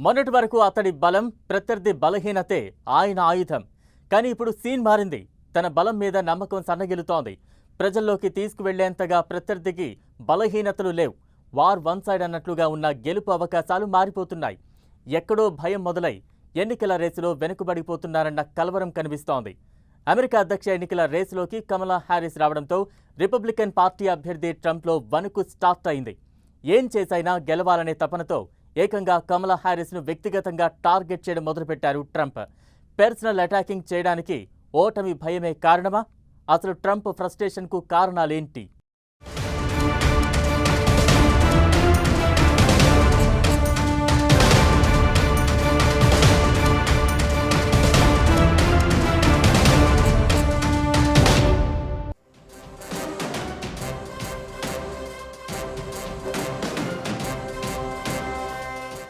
మొన్నటి వరకు అతడి బలం, ప్రత్యర్థి బలహీనతే ఆయన ఆయుధం. కానీ ఇప్పుడు సీన్ మారింది. తన బలం మీద నమ్మకం సన్నగిలుతోంది. ప్రజల్లోకి తీసుకువెళ్లేంతగా ప్రత్యర్థికి బలహీనతలు లేవు. వార్ వన్ సైడ్ అన్నట్లుగా ఉన్న గెలుపు అవకాశాలు మారిపోతున్నాయి. ఎక్కడో భయం మొదలై ఎన్నికల రేసులో వెనుకబడిపోతున్నారన్న కలవరం కనిపిస్తోంది. అమెరికా అధ్యక్ష ఎన్నికల రేసులోకి కమలా హ్యారిస్ రావడంతో రిపబ్లికన్ పార్టీ అభ్యర్థి ట్రంప్లో వణుకు స్టార్ట్ అయింది. ఏం చేసైనా గెలవాలనే తపనతో ఏకంగా కమలా హ్యారిస్ను వ్యక్తిగతంగా టార్గెట్ చేయడం మొదలుపెట్టారు ట్రంప్. పర్సనల్ అటాకింగ్ చేయడానికి ఓటమి భయమే కారణమా? అసలు ట్రంప్ ఫ్రస్ట్రేషన్కు కారణాలేంటి?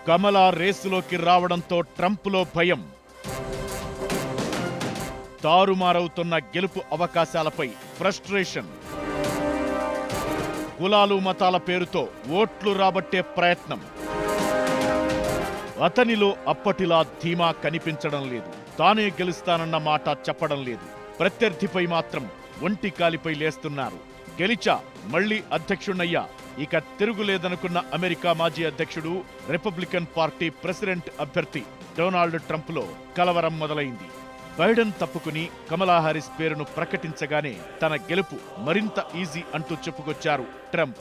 కమలా రేసులోకి రావడంతో ట్రంప్లో భయం. తారుమారవుతున్న గెలుపు అవకాశాలపై ఫ్రస్ట్రేషన్. కులాలు మతాల పేరుతో ఓట్లు రాబట్టే ప్రయత్నం. అతనిలో అప్పటిలా ధీమా కనిపించడం లేదు. తానే గెలుస్తానన్న మాట చెప్పడం లేదు. ప్రత్యర్థిపై మాత్రం ఒంటి కాలిపై లేస్తున్నారు. గెలిచా, మళ్లీ అధ్యక్షుణ్ణయ్యా, ఇక తిరుగులేదనుకున్న అమెరికా మాజీ అధ్యక్షుడు, రిపబ్లికన్ పార్టీ ప్రెసిడెంట్ అభ్యర్థి డొనాల్డ్ ట్రంప్లో కలవరం మొదలైంది. బైడెన్ తప్పుకుని కమలా హారిస్ పేరును ప్రకటించగానే తన గెలుపు మరింత ఈజీ అంటూ చెప్పుకొచ్చారు ట్రంప్.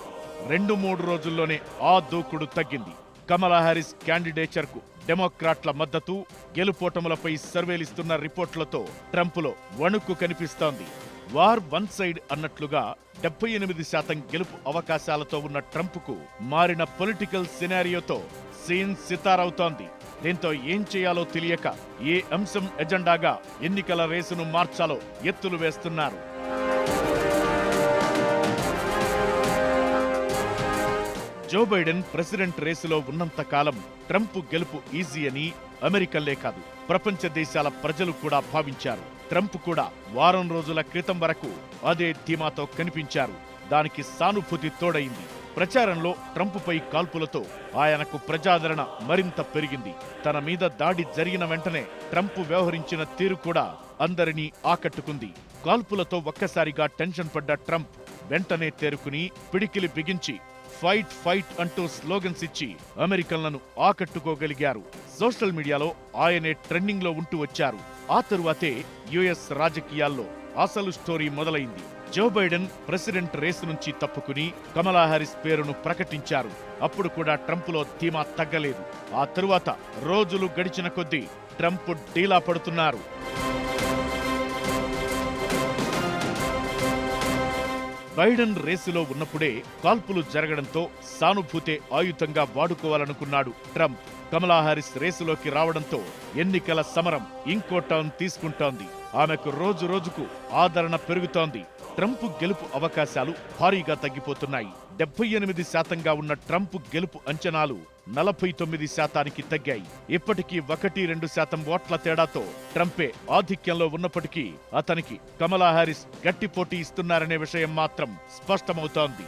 2-3 రోజుల్లోనే ఆ దూకుడు తగ్గింది. కమలా హారిస్ క్యాండిడేచర్కు డెమోక్రాట్ల మద్దతు, గెలుపోటములపై సర్వేలిస్తున్న రిపోర్టులతో ట్రంప్లో వణుకు కనిపిస్తోంది. వార్ వన్ సైడ్ అన్నట్లుగా 78% గెలుపు అవకాశాలతో ఉన్న ట్రంప్కు మారిన పొలిటికల్ సినారియోతో సీన్ సితారవుతోంది. దీంతో ఏం చేయాలో తెలియక ఏ అంశం ఎజెండాగా ఎన్నికల రేసును మార్చాలో ఎత్తులు వేస్తున్నారు. జో బైడెన్ ప్రెసిడెంట్ రేసులో ఉన్నంత కాలం ట్రంప్ గెలుపు ఈజీ అని అమెరికన్లే కాదు, ప్రపంచ దేశాల ప్రజలు కూడా భావించారు. ట్రంప్ కూడా వారం రోజుల క్రితం వరకు అదే ధీమాతో కనిపించారు. దానికి సానుభూతి తోడైంది. ప్రచారంలో ట్రంప్పై కాల్పులతో ఆయనకు ప్రజాదరణ మరింత పెరిగింది. తన మీద దాడి జరిగిన వెంటనే ట్రంప్ వ్యవహరించిన తీరు కూడా అందరినీ ఆకట్టుకుంది. కాల్పులతో ఒక్కసారిగా టెన్షన్ పడ్డ ట్రంప్ వెంటనే తేరుకుని పిడికిలి బిగించి ఫైట్ ఫైట్ అంటూ స్లోగన్స్ ఇచ్చి అమెరికన్లను ఆకట్టుకోగలిగారు. సోషల్ మీడియాలో ఆయనే ట్రెండింగ్ లో ఉంటూ వచ్చారు. ఆ తరువాతే యుఎస్ రాజకీయాల్లో అసలు స్టోరీ మొదలైంది. జో బైడెన్ ప్రెసిడెంట్ రేసు నుంచి తప్పుకుని కమలా హారిస్ పేరును ప్రకటించారు. అప్పుడు కూడా ట్రంప్లో ధీమా తగ్గలేదు. ఆ తరువాత రోజులు గడిచిన కొద్దీ ట్రంప్ డీలా పడుతున్నారు. బైడెన్ రేసులో ఉన్నప్పుడే కాల్పులు జరగడంతో సానుభూతే ఆయుధంగా వాడుకోవాలనుకున్నాడు ట్రంప్. కమలా హారిస్ రేసులోకి రావడంతో ఎన్నికల సమరం ఇంకో టర్న్ తీసుకుంటోంది. ఆమెకు రోజు రోజుకు ఆదరణ పెరుగుతోంది. ట్రంప్ గెలుపు అవకాశాలు భారీగా తగ్గిపోతున్నాయి. 78% ఉన్న ట్రంప్ గెలుపు అంచనాలు 49% తగ్గాయి. ఇప్పటికీ 1-2% ఓట్ల తేడాతో ట్రంపే ఆధిక్యంలో ఉన్నప్పటికీ అతనికి కమలా హారిస్ గట్టి పోటీ ఇస్తున్నారనే విషయం మాత్రం స్పష్టమవుతోంది.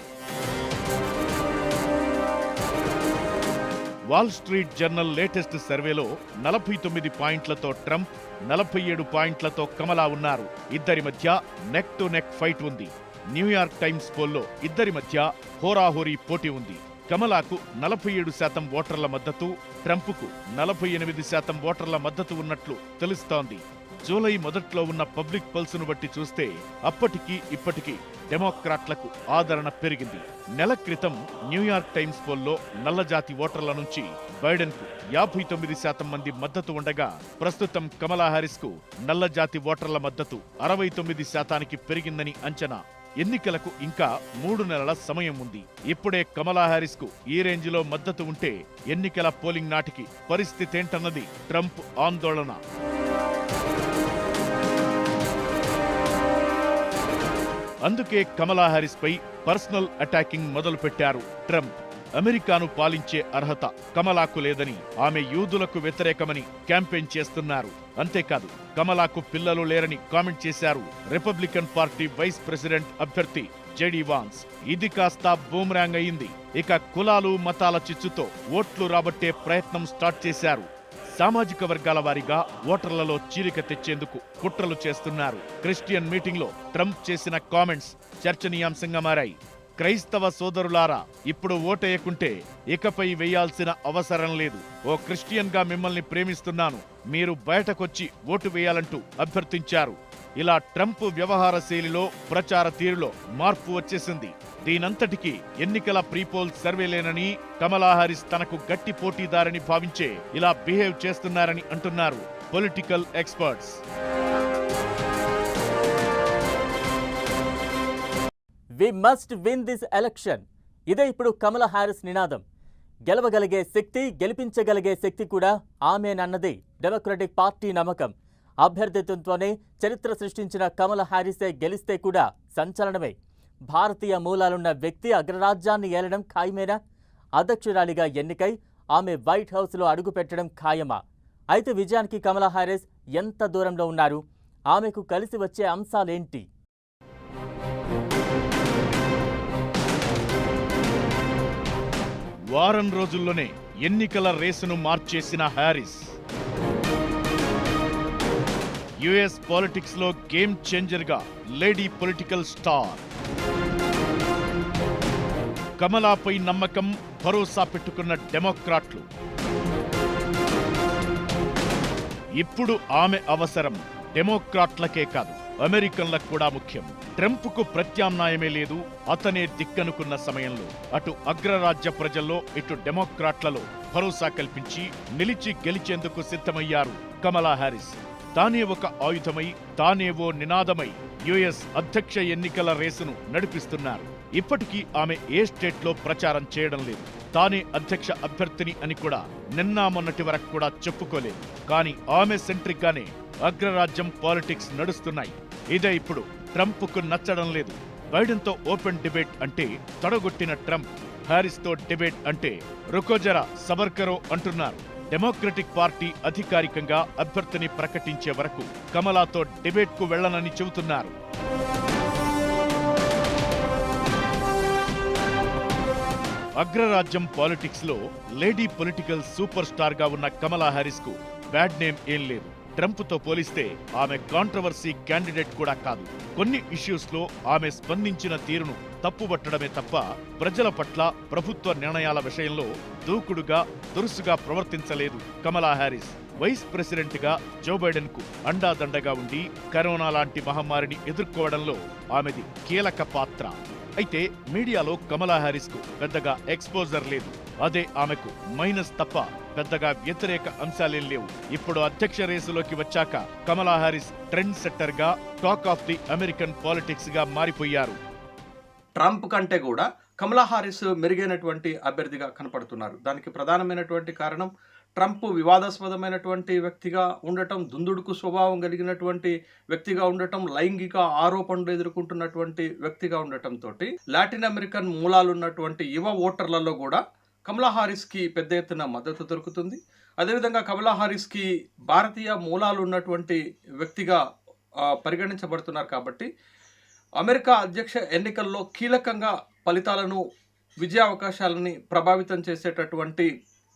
వాల్ స్ట్రీట్ జర్నల్ లేటెస్ట్ సర్వేలో 49 పాయింట్లతో ట్రంప్, 47 పాయింట్లతో కమలా ఉన్నారు. ఇద్దరి మధ్య నెక్ టు నెక్ ఫైట్ ఉంది. న్యూయార్క్ టైమ్స్ పోల్లో ఇద్దరి మధ్య హోరాహోరీ పోటీ ఉంది. కమలాకు 47% ఓటర్ల మద్దతు, ట్రంప్కు 48% ఓటర్ల మద్దతు ఉన్నట్లు తెలుస్తోంది. జూలై మొదట్లో ఉన్న పబ్లిక్ పల్స్ను బట్టి చూస్తే అప్పటికీ ఇప్పటికీ డెమోక్రాట్లకు ఆదరణ పెరిగింది. నెల క్రితం న్యూయార్క్ టైమ్స్ పోల్లో నల్లజాతి ఓటర్ల నుంచి బైడెన్కు 59% మంది మద్దతు ఉండగా ప్రస్తుతం కమలా హారిస్కు నల్లజాతి ఓటర్ల మద్దతు 69%కి పెరిగిందని అంచనా. ఎన్నికలకు ఇంకా 3 నెలల సమయం ఉంది. ఇప్పుడే కమలా హారిస్కు ఈ రేంజ్లో మద్దతు ఉంటే ఎన్నికల పోలింగ్ నాటికి పరిస్థితేంటన్నది ట్రంప్ ఆందోళన. అందుకే కమలా హారిస్ పై పర్సనల్ అటాకింగ్ మొదలుపెట్టారు ట్రంప్. అమెరికాను పాలించే అర్హత కమలాకు లేదని, ఆమె యూదులకు వ్యతిరేకమని క్యాంపెయిన్ చేస్తున్నారు. అంతేకాదు, కమలాకు పిల్లలు లేరని కామెంట్ చేశారు రిపబ్లికన్ పార్టీ వైస్ ప్రెసిడెంట్ అభ్యర్థి జెడి వాన్స్. ఇది కాస్త బూమరాంగ్ అయింది. ఇక కులాలు మతాల చిచ్చుతో ఓట్లు రాబట్టే ప్రయత్నం స్టార్ట్ చేశారు. సామాజిక వర్గాల వారీగా ఓటర్లలో చీలిక తెచ్చేందుకు కుట్రలు చేస్తున్నారు. క్రిస్టియన్ మీటింగ్లో ట్రంప్ చేసిన కామెంట్స్ చర్చనీయాంశంగా మారాయి. క్రైస్తవ సోదరులారా, ఇప్పుడు ఓటేయకుంటే ఇకపై వేయాల్సిన అవసరం లేదు. ఓ క్రిస్టియన్గా మిమ్మల్ని ప్రేమిస్తున్నాను, మీరు బయటకొచ్చి ఓటు వేయాలంటూ అభ్యర్థించారు. ఇలా ట్రంప్ వ్యవహార శైలిలో, ప్రచార తీరులో మార్పు వచ్చేసింది. దీనంతటికీ ఎన్నికల ప్రీపోల్ సర్వేలేనని, కమలా హారిస్ తనకు గట్టి పోటీదారని భావించే ఇలా బిహేవ్ చేస్తున్నారని అంటున్నారు political experts. We must win this election. ఇదే ఇప్పుడు కమలా హారిస్ నినాదం. గెలవగలిగే శక్తి, గెలిపించగలిగే శక్తి కూడా ఆమెనన్నది డెమోక్రటిక్ పార్టీ నమ్మకం. అభ్యర్థిత్వంతోనే చరిత్ర సృష్టించిన కమలా హారిసే గెలిస్తే కూడా సంచలనమే. భారతీయ మూలాలున్న వ్యక్తి అగ్రరాజ్యాన్ని ఏలడం ఖాయమేనా? అధ్యక్షురాలిగా ఎన్నికై ఆమె వైట్ హౌస్లో అడుగుపెట్టడం ఖాయమా? అయితే విజయానికి కమలా హారిస్ ఎంత దూరంలో ఉన్నారు? ఆమెకు కలిసి వచ్చే అంశాలేంటి? వారం రోజుల్లోనే ఎన్నికల రేసును మార్చేసిన హారిస్ యుఎస్ పాలిటిక్స్ లో గేమ్ చేంజర్ గా లేడీ పొలిటికల్ స్టార్. కమలాపై నమ్మకం, భరోసా పెట్టుకున్న డెమోక్రాట్లు. ఇప్పుడు ఆమె అవసరం డెమోక్రాట్లకే కాదు, అమెరికన్లకు కూడా ముఖ్యం. ట్రంప్కు ప్రత్యామ్నాయమే లేదు, అతనే దిక్కనుకున్న సమయంలో అటు అగ్రరాజ్య ప్రజల్లో, ఇటు డెమోక్రాట్లలో భరోసా కల్పించి నిలిచి గెలిచేందుకు సిద్ధమయ్యారు కమలా హారిస్. తానే ఒక ఆయుధమై, తానే ఓ నినాదమై యుఎస్ అధ్యక్ష ఎన్నికల రేసును నడిపిస్తున్నారు. ఇప్పటికీ ఆమె ఏ స్టేట్లో ప్రచారం చేయడం లేదు. తానే అధ్యక్ష అభ్యర్థిని అని కూడా నిన్న మొన్నటి వరకు కూడా చెప్పుకోలేదు. కానీ ఆమె సెంట్రిక్ గానే అగ్రరాజ్యం పాలిటిక్స్ నడుస్తున్నాయి. ఇదే ఇప్పుడు ట్రంప్కు నచ్చడం లేదు. బైడెన్తో ఓపెన్ డిబేట్ అంటే తొడగొట్టిన ట్రంప్, హారిస్తో డిబేట్ అంటే రుకోజరా సబర్కరో అంటున్నారు. డెమోక్రటిక్ పార్టీ అధికారికంగా అభ్యర్థిని ప్రకటించే వరకు కమలాతో డిబేట్కు వెళ్లనని చెబుతున్నారు. అగ్రరాజ్యం పాలిటిక్స్ లో లేడీ పొలిటికల్ సూపర్ స్టార్ గా ఉన్న కమలా హారిస్ కు బ్యాడ్ నేమ్ ఏం లేదు. ట్రంప్ తో పోలిస్తే ఆమె కాంట్రవర్సీ క్యాండిడేట్ కూడా కాదు. కొన్ని ఇష్యూస్ లో ఆమె స్పందించిన తీరును తప్పుబట్టడమే తప్ప ప్రజల పట్ల, ప్రభుత్వ నిర్ణయాల విషయంలో దూకుడుగా, దురుసుగా ప్రవర్తించలేదు కమలా హారిస్. వైస్ ప్రెసిడెంట్ గా జో బైడెన్ కు అండాదండగా ఉండి కరోనా లాంటి మహమ్మారిని ఎదుర్కోవడంలో ఆమెది కీలక పాత్ర. అయితే మీడియాలో కమలా హారిస్ కు పెద్దగా ఎక్స్పోజర్ లేదు. అదే ఆమెకు మైనస్ తప్ప పెద్దగా వ్యతిరేక అంశాలేం లేవు. ఇప్పుడు అధ్యక్ష రేసులోకి వచ్చాక కమలా హారిస్ ట్రెండ్ సెట్టర్ గా, talk of the American politics గా మారిపోయారు. ట్రంప్ కంటే కూడా కమలా హారిస్ మెరుగైనటువంటి అభ్యర్థిగా కనపడుతున్నారు. దానికి ప్రధానమైనటువంటి కారణం ట్రంప్ వివాదాస్పదమైనటువంటి వ్యక్తిగా ఉండటం, దుందుడుకు స్వభావం కలిగినటువంటి వ్యక్తిగా ఉండటం, లైంగిక ఆరోపణలు ఎదుర్కొంటున్నటువంటి వ్యక్తిగా ఉండటంతో లాటిన్ అమెరికన్ మూలాలు ఉన్నటువంటి యువ ఓటర్లలో కూడా కమలా హారిస్కి పెద్ద ఎత్తున మద్దతు దొరుకుతుంది. అదేవిధంగా కమలా హారిస్కి భారతీయ మూలాలు ఉన్నటువంటి వ్యక్తిగా పరిగణించబడుతున్నారు. కాబట్టి అమెరికా అధ్యక్ష ఎన్నికల్లో కీలకంగా ఫలితాలను, విజయ అవకాశాలని ప్రభావితం చేసేటటువంటి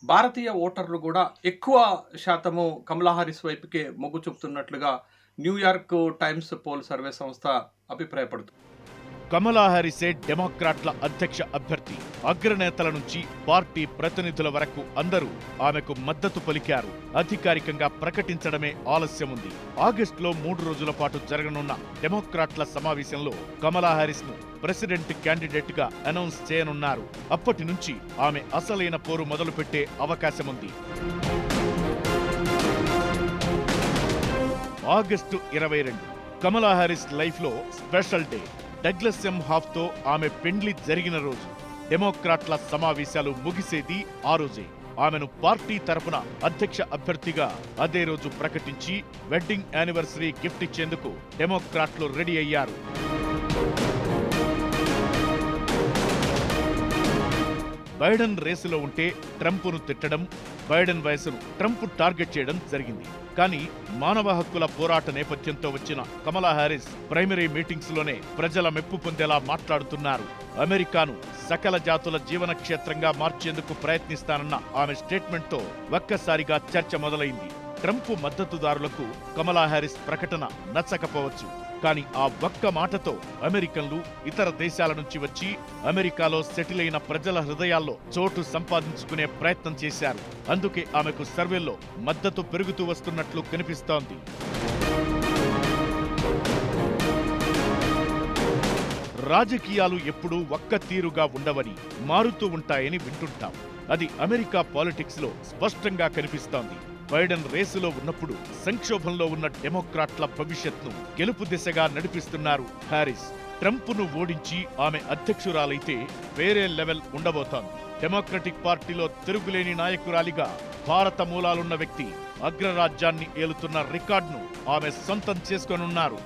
భారతీయ ఓటర్లు కూడా ఎక్కువ శాతము కమలా హారిస్ వైపుకే మొగ్గు చూపుతున్నట్లుగా న్యూయార్క్ టైమ్స్ పోల్ సర్వే సంస్థ అభిప్రాయపడుతుంది. కమలా హారిసే డెమోక్రాట్ల అధ్యక్ష అభ్యర్థి. అగ్రనేతల నుంచి పార్టీ ప్రతినిధుల వరకు అందరూ ఆమెకు మద్దతు పలికారు. అధికారికంగా ప్రకటించడమే ఆలస్యముంది. ఆగస్టులో 3 రోజుల పాటు జరగనున్న డెమోక్రాట్ల సమావేశంలో కమలా హారిస్ ను ప్రెసిడెంట్ క్యాండిడేట్ గా అనౌన్స్ చేయనున్నారు. అప్పటి నుంచి ఆమె అసలైన పోరు మొదలుపెట్టే అవకాశముంది. ఆగస్టు 22 కమలా హారిస్ లైఫ్ లో స్పెషల్ డే. డగ్లస్ ఎం హాఫ్ తో ఆమె పెండ్లి జరిగిన రోజు. డెమోక్రాట్ల సమావేశాలు ముగిసేది ఆ రోజే. ఆమెను పార్టీ తరపున అధ్యక్ష అభ్యర్థిగా అదే రోజు ప్రకటించి వెడ్డింగ్ యానివర్సరీ గిఫ్ట్ ఇచ్చేందుకు డెమోక్రాట్లు రెడీ అయ్యారు. బైడెన్ రేసులో ఉంటే ట్రంప్ను తిట్టడం, బైడెన్ వయసును ట్రంప్ టార్గెట్ చేయడం జరిగింది. కానీ మానవ హక్కుల పోరాట నేపథ్యంతో వచ్చిన కమలా హ్యారిస్ ప్రైమరీ మీటింగ్స్ లోనే ప్రజల మెప్పు పొందేలా మాట్లాడుతున్నారు. అమెరికాను సకల జాతుల జీవన క్షేత్రంగా మార్చేందుకు ప్రయత్నిస్తానన్న ఆమె స్టేట్మెంట్తో ఒక్కసారిగా చర్చ మొదలైంది. ట్రంప్ మద్దతుదారులకు కమలా హ్యారిస్ ప్రకటన నచ్చకపోవచ్చు. కానీ ఆ ఒక్క మాటతో అమెరికన్లు ఇతర దేశాల నుంచి వచ్చి అమెరికాలో సెటిల్ అయిన ప్రజల హృదయాల్లో చోటు సంపాదించుకునే ప్రయత్నం చేశారు. అందుకే ఆమెకు సర్వేల్లో మద్దతు పెరుగుతూ వస్తున్నట్లు కనిపిస్తోంది. రాజకీయాలు ఎప్పుడూ ఒక్క తీరుగా ఉండవని, మారుతూ ఉంటాయని వింటుంటాం. అది అమెరికా పాలిటిక్స్ లో స్పష్టంగా కనిపిస్తోంది. బైడెన్ రేసులో ఉన్నప్పుడు సంక్షోభంలో ఉన్న డెమోక్రాట్ల భవిష్యత్ను గెలుపు దిశగా నడిపిస్తున్నారు హ్యారిస్. ట్రంప్ను ఓడించి ఆమె అధ్యక్షురాలైతే వేరే లెవెల్ ఉండబోతోంది. డెమోక్రటిక్ పార్టీలో తిరుగులేని నాయకురాలిగా భారత మూలాలున్న వ్యక్తి అగ్రరాజ్యాన్ని ఏలుతున్న రికార్డును ఆమె సొంతం చేసుకోనున్నారు.